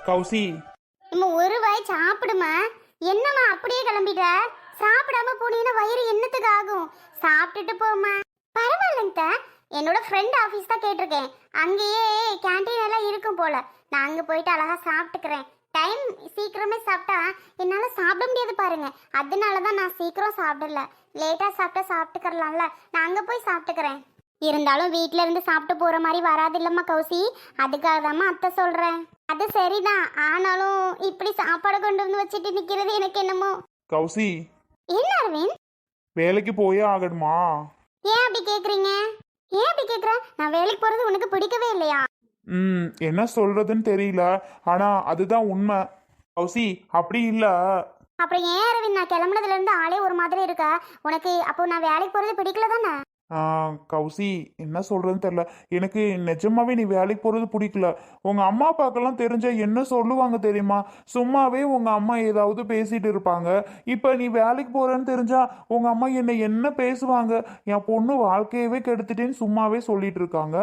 கௌசி. இம்மா ஒரு வாய் சாப்பிடுமா. என்னம்மா அப்படியே கிளம்பிட்ட? சாப்பிடாம போனீங்கன்னா வயிறு என்னத்துக்கு ஆகும்? சாப்பிட்டுட்டு போமா. பரவாயில்லைங்க, என்னோட ஃப்ரெண்ட் ஆஃபீஸ் தான் கேட்டிருக்கேன். அங்கேயே கேண்டீன் எல்லாம் இருக்கும் போல. நான் அங்கே போயிட்டு அழகா சாப்பிட்டுக்கிறேன். டைம் சீக்கிரமே சாப்பிட்டா என்னால் சாப்பிட முடியாது பாருங்க. அதனால தான் நான் சீக்கிரம் சாப்பிடல. லேட்டாக சாப்பிட்டா சாப்பிட்டுக்கிறலாம்ல. நான் அங்கே போய் சாப்பிட்டுக்கிறேன். இருந்தாலும் வீட்டில இருந்து சாப்பிட்டு போற மாதிரி வராது இல்லம்மா கௌசி. அதுக்காக தாம்மா அத்தை சொல்றேன். அது சரிதான், ஆனாலும் இப்படி சாப்பாடு கொண்டு வந்து வச்சுட்டு நிக்கிறது எனக்கு என்னமோ. கௌசி, என்ன அரவிந்த், வேலைக்கு போயே ஆகணுமா? ஏன் அப்படி கேக்குறீங்க? ஏன் அப்படி கேக்குற? நான் வேலைக்கு போறது உனக்கு பிடிக்கவே இல்லையா? என்ன சொல்றதுன்னு தெரியல. ஆனா அதுதான் உண்மை. கௌசி, அப்படி இல்ல. அப்புறம் ஏன் அரவிந்த், நான் கிளம்புனதுல இருந்து ஆளே ஒரு மாதிரி இருக்கா உனக்கு? அப்போ நான் வேலைக்கு போறது பிடிக்கல தானே? கௌசி, என்ன சொல்றதுன்னு தெரியல. எனக்கு நிஜமாவே நீ வேலைக்கு போறது பிடிக்கல. உங்க அம்மா அப்பாக்கெல்லாம் தெரிஞ்ச என்ன சொல்லுவாங்க தெரியுமா? சும்மாவே உங்க அம்மா ஏதாவது பேசிட்டு இருப்பாங்க. இப்ப நீ வேலைக்கு போறேன்னு தெரிஞ்சா உங்க அம்மா என்ன பேசுவாங்க? என் பொண்ணு வாழ்க்கையவே கெடுத்துட்டேன்னு சும்மாவே சொல்லிட்டு இருக்காங்க.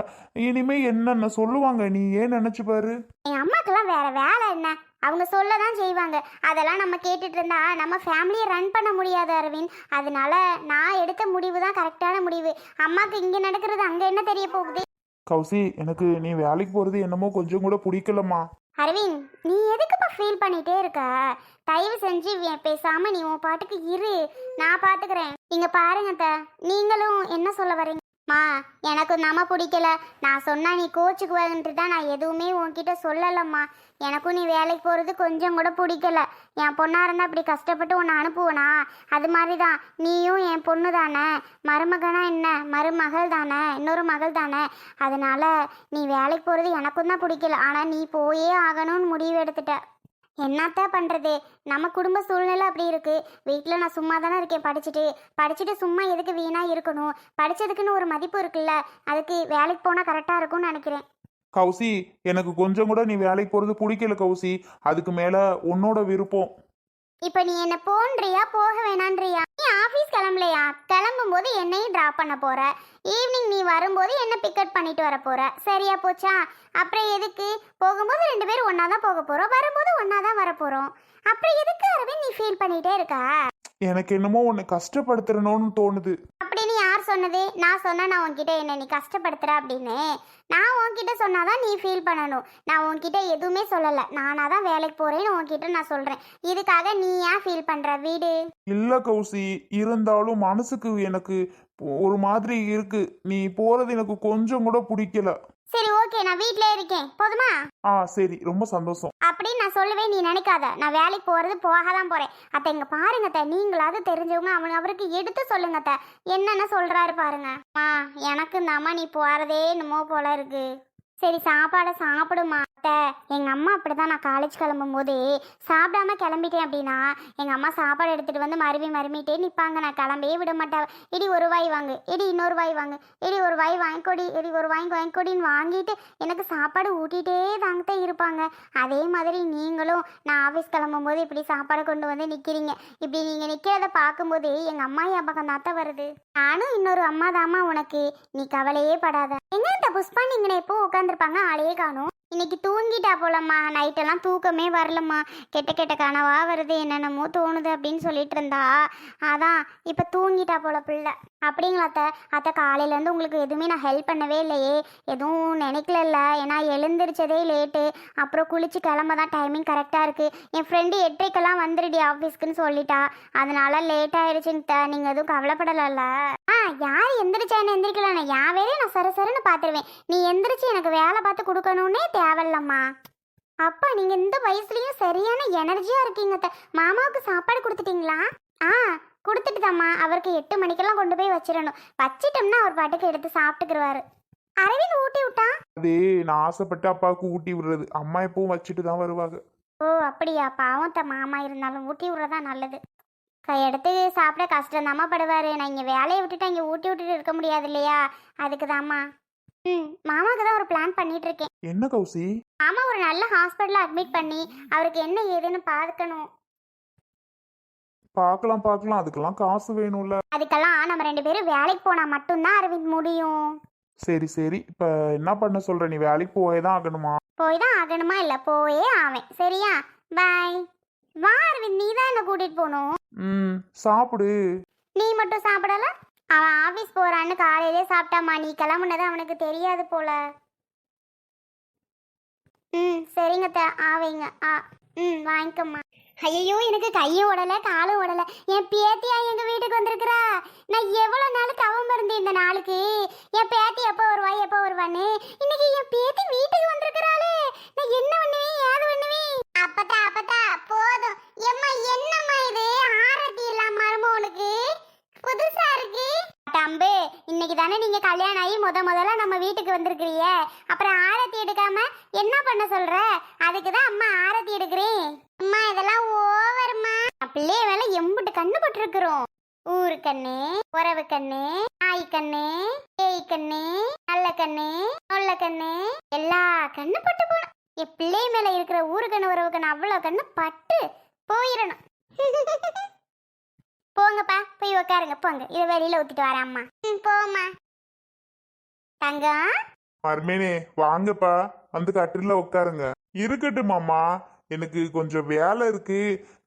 இனிமே என்னென்ன சொல்லுவாங்க நீ ஏன் நினைச்சு பாரு. என் அம்மாக்கெல்லாம் வேற வேலை என்ன? அவங்க சொல்ல தான் செய்வாங்க. அதெல்லாம் நம்ம கேட்டுட்டு இருந்தா நம்ம ஃபேமிலியை ரன் பண்ண முடியாது அரவிந்த். அதனால நான் எடுத்த முடிவு தான் கரெக்டான முடிவு. அம்மாக்கு இங்கே நடக்கிறது அங்கே என்ன தெரிய போகுது? கௌசி, எனக்கு நீ வேலைக்கு போறது என்னமோ கொஞ்சம் கூட பிடிக்கலம்மா. அரவிந்த், நீ எதுக்குப்பா ஃபீல் பண்ணிட்டே இருக்க? தயவு செஞ்சு பேசாம நீ உன் பாட்டுக்கு இரு, நான் பாத்துக்கிறேன். இங்க பாருங்க அத்தை, நீங்களும் என்ன சொல்ல வரீங்க? மா, எனக்கு நம்ம பிடிக்கல. நான் சொன்னா நீ கோச்சுக்குவன்ட்டு தான் நான் எதுவுமே உன்கிட்ட சொல்லலம்மா. எனக்கும் நீ வேலைக்கு போகிறது கொஞ்சம் கூட பிடிக்கல. என் பொண்ணாக இருந்தால் அப்படி கஷ்டப்பட்டு உன்னை அனுப்புவனா? அது மாதிரி தான் நீயும் என் பொண்ணு தானே. மருமகனா என்ன, மருமகள் தானே, இன்னொரு மகள் தானே. அதனால் நீ வேலைக்கு போகிறது எனக்கும் தான் பிடிக்கல. ஆனால் நீ போயே ஆகணும்னு முடிவு எடுத்துட்ட. என்னத்தான் பண்ணுறது? நம்ம குடும்ப சூழ்நிலை அப்படி இருக்குது. வீட்டில் நான் சும்மா தானே இருக்கேன். படிச்சுட்டு சும்மா எதுக்கு வீணாக இருக்கணும்? படித்ததுக்குன்னு ஒரு மதிப்பு இருக்குல்ல. அதுக்கு வேலைக்கு போனால் கரெக்டாக இருக்கும்னு நினைக்கிறேன். கௌசி, எனக்கு கொஞ்சம் கூட நீ வேலைக்கு போறது பிடிக்கல கௌசி. அதுக்கு மேல உன்னோட விருப்பம். இப்போ நீ என்ன போன்றியா போக வேணான்றியா? நீ ஆஃபீஸ் கிளம்பலையா? கிளம்பும் போது என்னையும் ட்ராப் பண்ண போற. ஈவினிங் நீ வரும்போது என்ன பிக்கப் பண்ணிட்டு வர போற. சரியா போச்சா? அப்புறம் எதுக்கு? போகும்போது 2 பேரும் ஒன்னா தான் போக போறோம், வரும்போது ஒன்னா தான் வர போறோம். அப்புறம் எதுக்கு அரவிந்த் நீ ஃபீல் பண்ணிட்டே இருக்க? எனக்கு என்னமோ உன்னை கஷ்டப்படுத்துறணும்னு தோணுது. அப்படின்னு யார் சொன்னது? நான் சொன்னா நான் உன்கிட்ட என்ன நீ கஷ்டப்படுத்துற அப்படின்னு? நான் உன்கிட்ட சொன்னாதான் நீ ஃபீல் பண்ணணும். நான் உன்கிட்ட எதுவுமே சொல்லலை. நானாக தான் வேலைக்கு போறேன்னு உன்கிட்ட நான் சொல்றேன். இதுக்காக நீ ஏன் ஃபீல் பண்ற? வீடு இல்ல கௌசி, இருந்தாலும் மனசுக்கு எனக்கு ஒரு மாதிரி இருக்கு. நீ போறது எனக்கு கொஞ்சம் கூட பிடிக்கல. சரி, ஓகே, நான் வீட்டிலே இருக்கேன், போதுமா? சரி, ரொம்ப சந்தோஷம். அப்படின்னு நான் சொல்லுவேன், நீ நினைக்காத. நான் வேலைக்கு போறது போக தான் போறேன். அத்தை இங்க பாருங்க அத்தை, நீங்களாவது தெரிஞ்சவங்க அவருக்கு எடுத்து சொல்லுங்க அத்தை, என்னென்ன சொல்றாரு பாருங்க. எனக்கு இந்த அம்மா நீ போறதே என்னமோ போல இருக்கு. சரி, சாப்பாடை சாப்பிடுமா. அத்தை, எங்கள் அம்மா அப்படி தான். நான் காலேஜ் கிளம்பும் போது சாப்பிடாம கிளம்பிட்டேன் அப்படின்னா எங்கள் அம்மா சாப்பாடு எடுத்துகிட்டு வந்து மருமிட்டே நிற்பாங்க. நான் கிளம்பவே விட மாட்டேன். இடி ஒரு வாய் வாங்கு, இடி இன்னொரு வாய் வாங்கு, இடி ஒரு வாய் வாங்கிக்கொடி, இடி ஒரு வாங்கிக்கொடின்னு வாங்கிட்டு எனக்கு சாப்பாடு ஊட்டிகிட்டே தாங்கத்தான் இருப்பாங்க. அதே மாதிரி நீங்களும் நான் ஆஃபீஸ் கிளம்பும் போது இப்படி சாப்பாடு கொண்டு வந்து நிற்கிறீங்க. இப்படி நீங்கள் நிற்கிறத பார்க்கும்போது எங்கள் அம்மா ஞாபகம் தான் வருது. நானும் இன்னொரு அம்மா தாம்மா உனக்கு, நீ கவலையே படாத. எங்க இந்த புஷ்பா நீங்க எப்போ உட்காந்துருப்பாங்க, ஆளையே காணும். இன்னைக்கு தூங்கிட்டா போலம்மா. நைட்டெல்லாம் தூக்கமே வரலம்மா. கெட்ட கனவா வருது, என்னென்னமோ தோணுது அப்படின்னு சொல்லிட்டு இருந்தா. அதான் இப்போ தூங்கிட்டா போல பிள்ளை. அப்படிங்களா அத்தை? அத்தை, காலையிலேருந்து உங்களுக்கு எதுவுமே நான் ஹெல்ப் பண்ணவே இல்லையே. எதுவும் நினைக்கல. ஏன்னா எழுந்திரிச்சதே லேட்டு. அப்புறம் குளிச்சு கிளம்ப தான் டைமிங் கரெக்டாக இருக்குது. என் ஃப்ரெண்டு 8:30க்கெல்லாம் வந்துடுடி ஆஃபீஸ்க்குன்னு சொல்லிட்டா. அதனால லேட் ஆயிடுச்சுங்க. நீங்கள் எதுவும் கவலைப்படலைல்ல? யார் எந்திரிச்சான்னு எந்திரிக்கல, என் வேலையை நான் சரசரன்னு பார்த்துருவேன். நீ எந்திரிச்சு எனக்கு வேலை பார்த்து கொடுக்கணுன்னே தேவையில்லம்மா. அப்பா, நீங்கள் இந்த வயசுலேயும் சரியான எனர்ஜியாக இருக்கீங்க. மாமாவுக்கு சாப்பாடு கொடுத்துட்டீங்களா? கொடுத்துட்டு தாம்மா. அவருக்கு 8 மணிக்கெல்லாம் கொண்டு போய் வச்சிடணும். வச்சிட்டோம்னா அவர் பாட்டுக்கு எடுத்து சாப்பிட்டுக்குருவாரு. அரவிந்த் ஊட்டி விட்டா? அதே நான் ஆசைப்பட்டு அப்பாவுக்கு ஊட்டி விடுறது. அம்மா எப்பவும் வச்சுட்டு தான் வருவாங்க. ஓ அப்படியா? பாவம் மாமா இருந்தாலும் ஊட்டி விடுறதா நல்லது. கையெடுத்து சாப்பிட கஷ்டம் தாம்மா படுவார். நான் இங்கே வேலையை விட்டுட்டு இங்கே ஊட்டி விட்டுட்டு இருக்க முடியாது இல்லையா? அதுக்கு தாம்மா. மாமாவுக்கு தான் ஒரு பிளான் பண்ணிட்டு இருக்கேன். என்ன கௌசி? மாமா ஒரு நல்ல ஹாஸ்பிட்டலில் அட்மிட் பண்ணி அவருக்கு என்ன ஏதுன்னு பார்க்கணும். பார்க்கலாம். அதுக்கெல்லாம் காசு வேணும்ல. அதுக்கெல்லாம் நம்ம 2 பேரும் வேலைக்கு போனால் மட்டும்தான் அரவிந்த் முடியும். சரி, இப்போ என்ன பண்ண சொல்ற? நீ வேலைக்கு போயே தான் ஆகணுமா? போய் தான் ஆகணுமா இல்லை போயே ஆவேன் சரியா. பாய். வா அரவிந்த், நீ தான் என்ன கூட்டிட்டு போகணும். ம், சாப்பிடு. நீ மட்டும் சாப்பிடல? அவன் ஆஃபீஸ் போறான்னு காலையிலே சாப்பிட்டாமா, நீ கிளம்புனது அவனுக்கு தெரியாது போல. ம் சரிங்க ஆவைங்க. வாங்கிக்கம்மா. ஐயோ எனக்கு கையும் ஓடலை காலும் ஓடலை. என் பேத்தியா எங்கள் வீட்டுக்கு வந்திருக்கிறா. நான் எவ்வளோ நாள் தவம் இருந்தேன் இந்த நாளுக்கு. என் பேத்தி எப்போ வருவான்னு. இன்னைக்கு என் பேத்தி வீட்டுக்கு வந்திருக்கிறாளே. நான் என்ன பண்ணுவேன் ஏது பண்ணுவேன். அப்பத்தா போதும். எம்மா என்னம்மா இது ஆரத்தி இல்லாம மருமவனுக்கு புதுசா இருக்கு. தம்பு, இன்னைக்கு தானே நீங்க கல்யாணம் ஆகி முதல்ல நம்ம வீட்டுக்கு வந்திருக்கிறீங்க. அப்புறம் ஆரத்தி எடுக்காம என்ன பண்ண சொல்ற? அதுக்கு தான் அம்மா ஆரத்தி எடுக்கிறேன். அம்மா இதெல்லாம் ஓவர்மா. பிள்ளைய வேலை எம்புட்டு கண்ணு பட்டிருக்கிறோம். ஊரு கண்ணு, உறவு கண்ணு, நாய் கண்ணு, பேய் கண்ணு, நல்ல கண்ணு, நொல்ல கண்ணு, எல்லா கண்ணு பட்டு போன. என் பிள்ளை மேல இருக்கிற ஊரு கண்ணு உறவு கண்ணு அவ்வளோ கண்ணு பட்டு போயிடணும். போங்கப்பா போய் உட்காருங்க போங்க. இதை வெளியில ஊத்திட்டு வரேன் அம்மா. போமா தங்கம். மர்மேனே வாங்கப்பா, வந்து கட்டில உட்காருங்க. இருக்கட்டும் மாமா, எனக்கு கொஞ்சம் வேலை இருக்கு,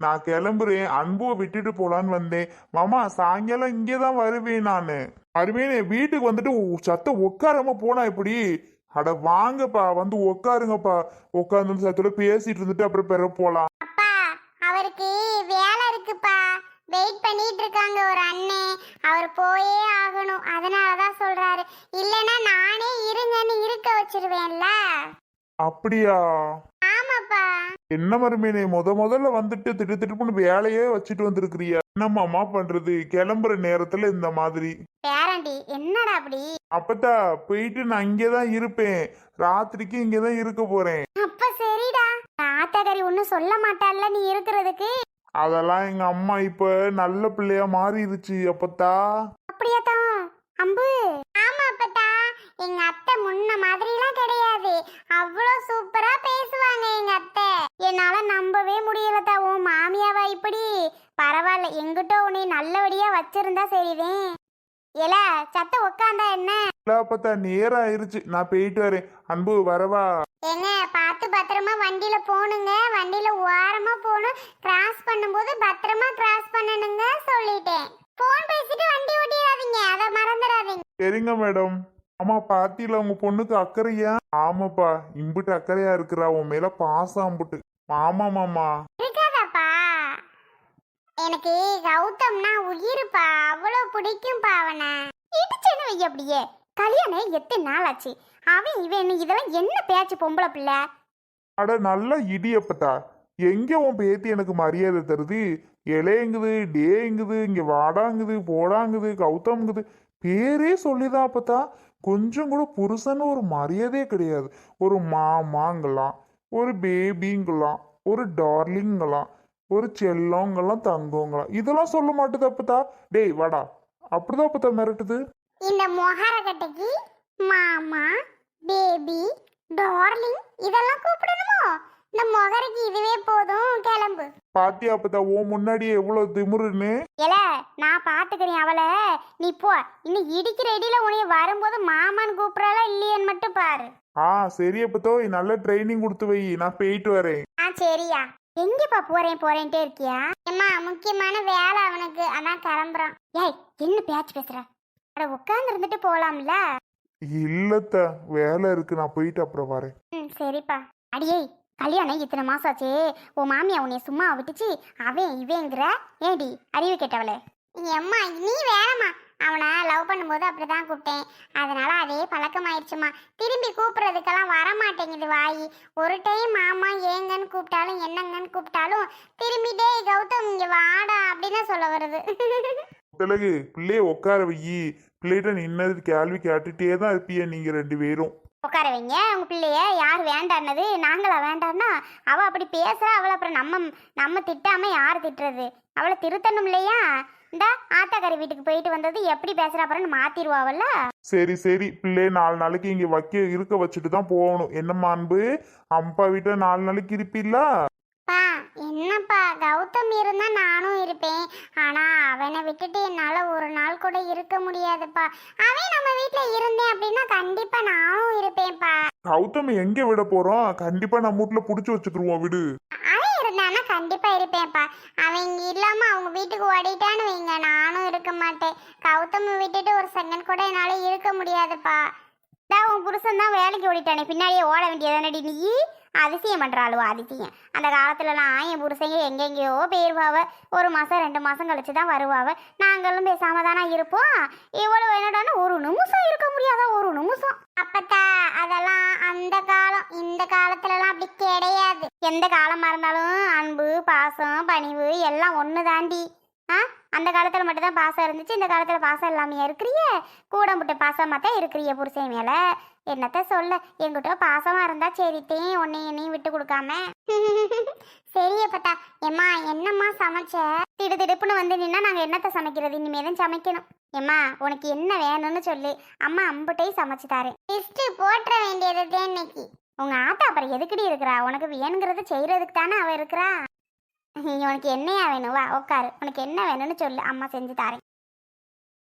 நான் கிளம்புறேன். அன்புவை விட்டுட்டு போலான்னு வந்தேன். மாமா சாயங்காலம் இங்கே தான் வருவேன் நானு. மர்மேனே வீட்டுக்கு வந்துட்டு சத்தம் உட்காராம போனா எப்படி? அட வாங்கப்பா, வந்து உட்காருங்கப்பா. உட்காந்து சத்தோட பேசிட்டு இருந்துட்டு அப்புறம் பெற போலாம். அப்பா அவருக்கு வேலை இருக்குப்பா, வெயிட் பண்ணிட்டு இருக்காங்க ஒரு அண்ணே. அவர் போயே ஆகணும், அதனாலதான் சொல்றாரு. இல்லைன்னா நானே இருங்கன்னு இருக்க வச்சிருவேன்ல. அப்படியா? ஆமாப்பா. என்ன மருமேனே முதல்ல வந்துட்டு திட்டு வேலையே வச்சுட்டு வந்திருக்கிறியா? என்னம்மா பண்றது, கிளம்புற நேரத்துல இந்த மாதிரி. பேரண்டி என்னடா அப்படி? அப்பத்தா போயிட்டு நான் இங்கேதான் இருப்பேன், ராத்திரிக்கு இங்கேதான் இருக்க போறேன். அப்ப சரிடா. ஆத்தகரி ஒன்னும் சொல்ல மாட்டாள்ல நீ இருக்கிறதுக்கு. அதெல்லாம் எங்க அம்மா இப்ப நல்ல பிள்ளையா மாறிடுச்சு அப்பத்தா. அப்படியாதான் அம்பு? ஆமா அப்பத்தா, எங்க அத்தை முன்ன மாதிரிலாம் கிடையாது. அவ்வளோ சூப்பரா பேசுவாங்க எங்க அத்தை. என்னால நம்பவே முடியலதா உன் மாமியாவா இப்படி. பரவாயில்ல, எங்கிட்ட உன்னை நல்லபடியா வச்சிருந்தா சரிதான். ஏல சத்த உட்காந்தா என்ன? அப்பத்தா நேரம் ஆயிருச்சு, நான் போயிட்டு வரேன். அன்பு வரவா? ஏங்க பார்த்து பத்திரமா வண்டியில போணுங்க. வண்டியில ஓரமா போகணும். கிராஸ் பண்ணும்போது பத்திரமா கிராஸ் பண்ணணுங்க சொல்லிட்டேன். போன் பேசிட்டு வண்டி ஓட்டிடாதீங்க, அதை மறந்துடாதீங்க. சரிங்க மேடம். ஆமா பாத்தியில உங்க பொண்ணுக்கு அக்கறையா? ஆமாப்பா, இம்புட்டு அக்கறையா இருக்கிறா உன் மேல பாசம் அம்புட்டு. ஆமா மாமா. இருக்காதாப்பா, எனக்கு கௌதம்னா உயிருப்பா, அவ்வளோ பிடிக்கும்பா அவனை. இடிச்சேன்னு வை அப்படியே. கல்யாணம் எத்தனை நாள் ஆச்சு? அவன் இவன் இதெல்லாம் என்ன பேச்சு பொம்பளை பிள்ளை? அட நல்ல இடியப்பத்தா, எங்க உன் பேத்தி எனக்கு மரியாதை தருது? இலையங்குது, டேங்குது, இங்க வாடாங்குது, போடாங்குது, கௌதம்ங்குது, பேரே சொல்லிதான் அப்பத்தா. கொஞ்சம் கூட புருஷன்னு ஒரு மரியாதையே கிடையாது. ஒரு மாமாங்கலாம், ஒரு பேபிங்கலாம், ஒரு டார்லிங்கலாம், ஒரு செல்லங்கலாம், தங்கங்கலாம், இதெல்லாம் சொல்ல மாட்டுது அப்பத்தா. டேய் வாடா, அப்படிதான் அப்பத்தா மிரட்டுது. இந்த மொஹரக்கட்டைக்கு மாமா, பேபி, டார்லிங் இதெல்லாம் கூப்பிடணுமோ? இந்த மொஹரைக்கு இதுவே போதும், கிளம்பு. பாத்தியா அப்பத்தா உன் முன்னாடியே எவ்வளவு திமிருன்னு? ஏல நான் பாத்துக்கிறேன் அவளை, நீ போ. இன்னும் இடிக்கிற இடியில உனைய வரும்போது மாமான்னு கூப்பிடறாளா இல்லையன்னு மட்டும் பாரு. சரி அப்பத்தோ, நல்ல ட்ரைனிங் கொடுத்து வை, நான் போயிட்டு வரேன். சரியா? எங்கப்பா போறேன்ட்டே இருக்கியா? அம்மா முக்கியமான வேலை அவனுக்கு, அதான் கிளம்புறான். ஏய் என்ன பேச்சு பேசுற? அட உட்கார்ந்து இருந்துட்டு போலாம்ல. இல்லத்த வேலை இருக்கு, நான் போயிட்டு அப்புறம் வரேன். சரிப்பா. அடியே கல்யாணம் இத்தனை மாசம் ஆச்சு, உன் மாமியா உன்னைய சும்மா விட்டுச்சு அவன் இவேங்கிற? ஏடி அறிவு கேட்டவளே. எம்மா நீ வேணாமா, அவனை லவ் பண்ணும்போது அப்படிதான் கூப்பிட்டேன், அதனால அதே பழக்கமாயிடுச்சுமா. திரும்பி கூப்பிடுறதுக்கெல்லாம் வரமாட்டேங்குது வாய். ஒரு டைம் மாமா ஏங்கன்னு கூப்பிட்டாலும் என்னங்கன்னு கூப்பிட்டாலும் திரும்பிட்டே கௌதம் இங்க வாடா அப்படின்னு சொல்ல வருது. பிள்ளைக்கு பிள்ளைய உட்கார வையி, பிள்ளைகிட்ட நின்னது கேள்வி கேட்டுட்டே தான் இருப்பிய நீங்க ரெண்டு பேரும். உட்கார வைங்க உங்க பிள்ளைய. யார் வேண்டான்னது? நாங்களா வேண்டான்னா? அவ அப்படி பேசுறா, அவளை அப்புறம் நம்ம திட்டாம யார் திட்டுறது? அவளை திருத்தணும் இல்லையா? இந்த ஆத்தாக்காரி வீட்டுக்கு போயிட்டு வந்தது எப்படி பேசுறா அப்புறம் மாத்திருவாவல்ல. சரி பிள்ளைய 4 நாளைக்கு இங்க இருக்க வச்சுட்டு தான் போகணும். என்னம்மா அன்பு, அம்பா வீட்டை 4 நாளைக்கு இருப்பில்ல? பா என்னப்பா கௌதம் இருந்தா நானும் இருப்பேன். ஆனா அவனை விட்டுட்டு என்னால ஒரு நாள் கூட இருக்க முடியாதுப்பா. அவன் நம்ம வீட்ல இருந்தேன் அப்படின்னா கண்டிப்பா நானும் இருப்பேன்ப்பா. கௌதம் எங்க விட போறோம்? கண்டிப்பா நம்ம வீட்டுல புடிச்சு வச்சுக்கிருவோம் விடு. அவன் இருந்தானா கண்டிப்பா இருப்பேன்ப்பா. அவன் இங்க இல்லாம அவங்க வீட்டுக்கு ஓடிட்டான்னு வைங்க, நானும் இருக்க மாட்டேன். கௌதம் விட்டுட்டு ஒரு செகண்ட் கூட என்னால இருக்க முடியாதுப்பா. உன் புருஷன் தான் வேலைக்கு ஓடிட்டானே, பின்னாடியே ஓட வேண்டியதானடி நீ. அதிசயம் பண்றாளுவோ அதிசயம். அந்த காலத்துலலாம் என் புருஷங்க எங்கெங்கேயோ போயிருவாவ. 1 மாசம் 2 மாசம் கழிச்சு தான் வருவாவ. நாங்களும் பேசாம தானே இருப்போம். இவ்வளவு என்னடான்னு ஒரு நிமிஷம் இருக்க முடியாதா? ஒரு நிமிஷம். அப்பத்தா அதெல்லாம் அந்த காலம். இந்த காலத்துலலாம் அப்படி கிடையாது. எந்த காலமா இருந்தாலும் அன்பு பாசம் பணிவு எல்லாம் ஒன்று தாண்டி. அந்த காலத்தில் மட்டும்தான் பாசம் இருந்துச்சு, இந்த காலத்தில் பாசம் இல்லாமையா இருக்கிறிய? கூட முட்டை பாசமாக தான் இருக்கிறிய புருஷன் மேலே. என்னத்த சொல்ல, என்கிட்ட பாசமாக இருந்தால் சரித்தேன், என்னையும் விட்டு கொடுக்காம. சரியப்பட்டா. எம்மா என்னம்மா சமைச்ச? திடுப்புன்னு வந்து நின்னா நாங்கள் என்னத்தை சமைக்கிறது? இனிமேதான் சமைக்கணும். எம்மா உனக்கு என்ன வேணும்னு சொல்லு, அம்மா அம்புட்டையும் சமைச்சு தாரேன். லிஸ்ட்டு போட்டுற வேண்டியது இன்னைக்கு. உங்கள் ஆத்தா அப்புறம் எதுக்குடி இருக்கிறா? உனக்கு வேணுங்கிறது செய்கிறதுக்கு தானே அவள் இருக்கிறா. உனக்கு என்னையா வேணும்? வா உட்காரு. உனக்கு என்ன வேணும்னு சொல்லு, அம்மா செஞ்சு தாரேன்.